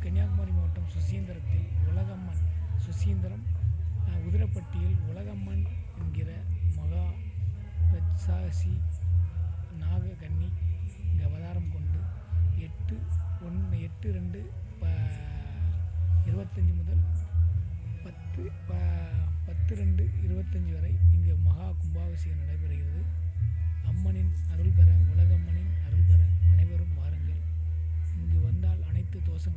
கன்னியாகுமரி மாவட்டம் சுசீந்திரத்தில் உலகம்மன் சுசீந்திரம் உதிரப்பட்டியில் உலகம்மன் என்கிற மகா ரட்சாசி நாககன்னி இங்கே அவதாரம் கொண்டு 8/2/25 முதல் 10/2/25 வரை இங்கு மகா கும்பாபிஷேகம் நடைபெறுகிறது. அம்மனின் அருள் பெற, உலகம்மனின் அருள் பெற அனைவரும் வாருங்கள். இங்கு வந்தால் அனைத்து தோஷங்களும்